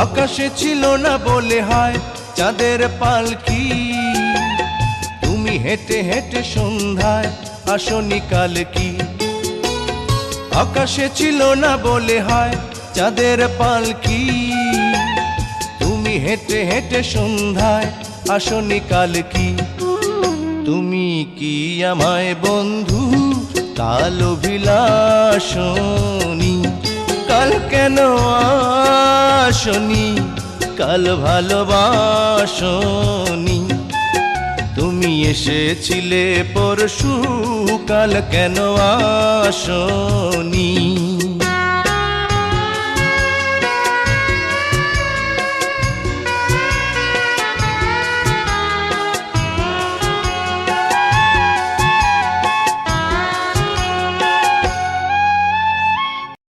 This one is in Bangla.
আকাশে ছিল না বলে হয় চাঁদের পালকি, তুমি হেঁটে হেঁটে সন্ধ্যায় আসনি কাল কি। আকাশে ছিল না বলে হয় চাঁদের পালকি, তুমি হেঁটে হেঁটে সন্ধ্যায় আসনি কাল কি। তুমি কি আমায় বন্ধু কাল অভিলাষণী, কাল কেন আসনি, কাল ভালোবাসনি। তুমি এসেছিলে পরশু, কাল কেন আসনি।